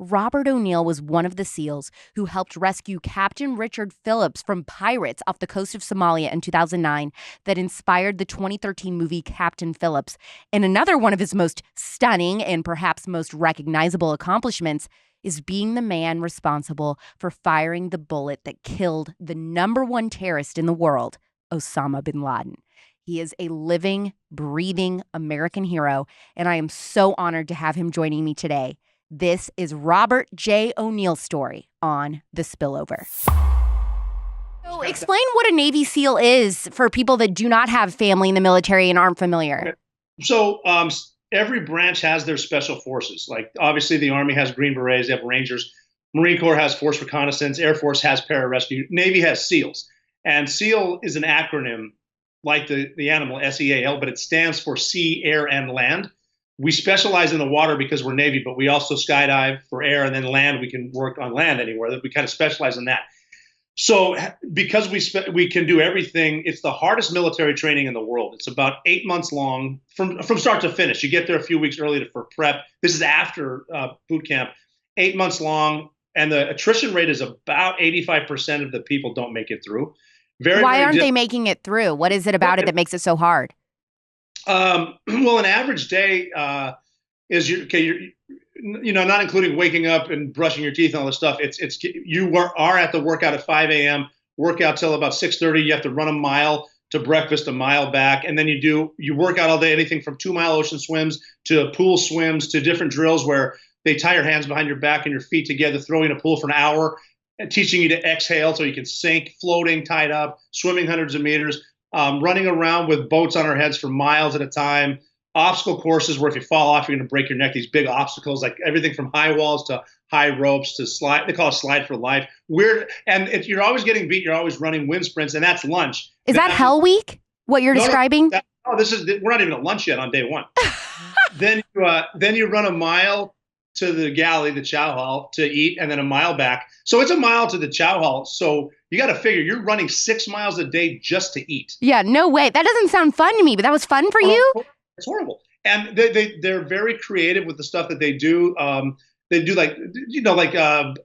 Robert O'Neill was one of the SEALs who helped rescue Captain Richard Phillips from pirates off the coast of Somalia in 2009 that inspired the 2013 movie Captain Phillips. And another one of his most stunning and perhaps most recognizable accomplishments is being the man responsible for firing the bullet that killed the number one terrorist in the world, Osama bin Laden. He is a living, breathing American hero, and I am so honored to have him joining me today. This is Robert J. O'Neill's story on The Spillover. So explain what a Navy SEAL is for people that do not have family in the military and aren't familiar. So every branch has their special forces. Like obviously the Army has Green Berets, they have Rangers. Marine Corps has Force Reconnaissance. Air Force has Pararescue. Navy has SEALs. And SEAL is an acronym like the animal, SEAL, but it stands for sea, air, and land. We specialize in the water because we're Navy, but we also skydive for air, and then land, we can work on land anywhere. We kind of specialize in that. So because we can do everything, it's the hardest military training in the world. It's about 8 months long from start to finish. You get there a few weeks early for prep. This is after boot camp. 8 months long, and the attrition rate is about 85% of the people don't make it through. Why aren't they making it through? What is it about it that makes it so hard? Well, an average day is not including waking up and brushing your teeth and all this stuff. You are at the workout at 5 a.m. Workout till about 6:30. You have to run a mile to breakfast, a mile back, and then you work out all day. Anything from 2-mile ocean swims to pool swims to different drills where they tie your hands behind your back and your feet together, throw you in a pool for an hour, and teaching you to exhale so you can sink, floating, tied up, swimming hundreds of meters. Running around with boats on our heads for miles at a time, obstacle courses where if you fall off, you're going to break your neck. These big obstacles, like everything from high walls to high ropes to slide. They call it slide for life. If you're always getting beat, you're always running wind sprints, and that's lunch. Is that Hell Week? What you're describing? We're not even at lunch yet on day one. Then you run a mile to the galley, the chow hall, to eat, and then a mile back. So it's a mile to the chow hall. So you got to figure you're running 6 miles a day just to eat. Yeah, no way. That doesn't sound fun to me, but that was fun for you? It's horrible. And they're very creative with the stuff that they do. They do like CrossFit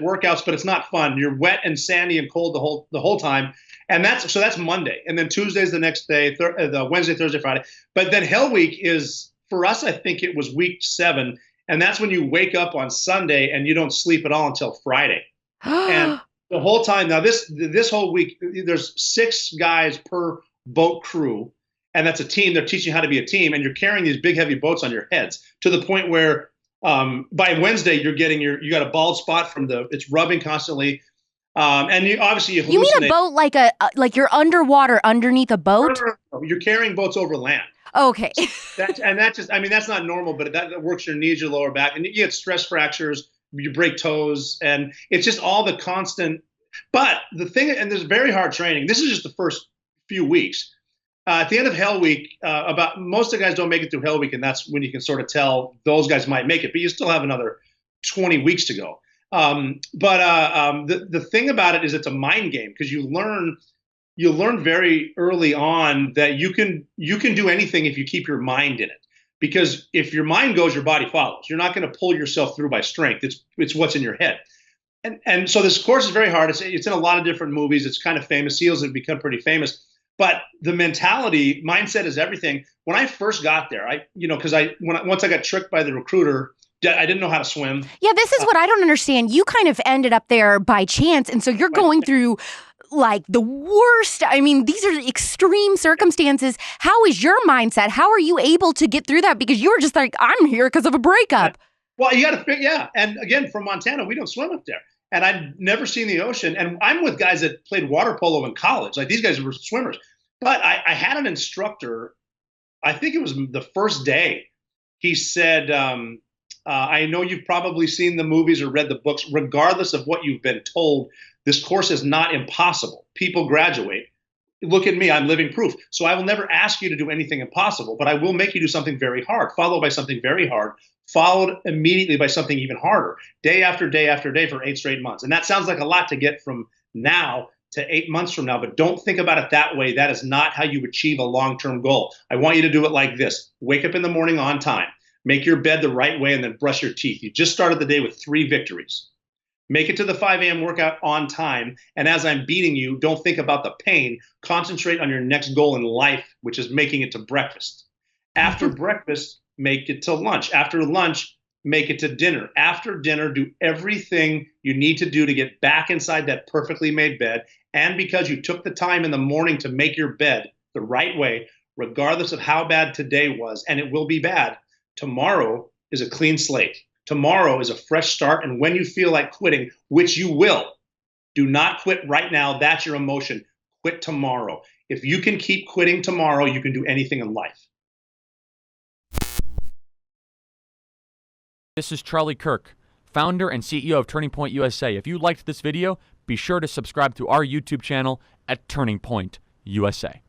workouts, but it's not fun. You're wet and sandy and cold the whole time. And that's Monday. And then Tuesday's the next day, the Wednesday, Thursday, Friday. But then Hell Week is, for us, I think it was week 7. And that's when you wake up on Sunday and you don't sleep at all until Friday. And the whole time, now this whole week, there's 6 guys per boat crew, and that's a team. They're teaching how to be a team, and you're carrying these big, heavy boats on your heads to the point where by Wednesday you got a bald spot it's rubbing constantly, and you hallucinate. You mean a boat like you're underwater underneath a boat? No. You're carrying boats over land. Okay. That's not normal, but that works your knees, your lower back, and you get stress fractures. You break toes, and it's just all the constant. But the thing, and there's very hard training. This is just the first few weeks. At the end of Hell Week, about most of the guys don't make it through Hell Week, and that's when you can sort of tell those guys might make it. But you still have another 20 weeks to go. The thing about it is it's a mind game because you learn very early on that you can do anything if you keep your mind in it. Because if your mind goes, your body follows. You're not going to pull yourself through by strength. It's what's in your head. And so this course is very hard. It's in a lot of different movies. It's kind of famous. SEALs have become pretty famous. But the mindset is everything. When I first got there, once I got tricked by the recruiter, I didn't know how to swim. Yeah, this is what I don't understand. You kind of ended up there by chance. And so you're going through like the worst. I mean, these are extreme circumstances. How is your mindset? How are you able to get through that? Because you were just like, I'm here because of a breakup. Well, you got to yeah. And again, from Montana, we don't swim up there. And I'd never seen the ocean. And I'm with guys that played water polo in college. Like these guys were swimmers. But I had an instructor, I think it was the first day. He said, I know you've probably seen the movies or read the books. Regardless of what you've been told, this course is not impossible. People graduate. Look at me. I'm living proof. So I will never ask you to do anything impossible, but I will make you do something very hard, followed by something very hard, followed immediately by something even harder, day after day after day for 8 straight months. And that sounds like a lot to get from now to 8 months from now, but don't think about it that way. That is not how you achieve a long-term goal. I want you to do it like this. Wake up in the morning on time. make your bed the right way, and then brush your teeth. You just started the day with 3 victories. Make it to the 5 a.m. workout on time. And as I'm beating you, don't think about the pain. Concentrate on your next goal in life, which is making it to breakfast. After breakfast, make it to lunch. After lunch, make it to dinner. After dinner, do everything you need to do to get back inside that perfectly made bed. And because you took the time in the morning to make your bed the right way, regardless of how bad today was, and it will be bad, tomorrow is a clean slate. Tomorrow is a fresh start. And when you feel like quitting, which you will, do not quit right now. That's your emotion. Quit tomorrow. If you can keep quitting tomorrow, you can do anything in life. This is Charlie Kirk, founder and CEO of Turning Point USA. If you liked this video, be sure to subscribe to our YouTube channel at Turning Point USA.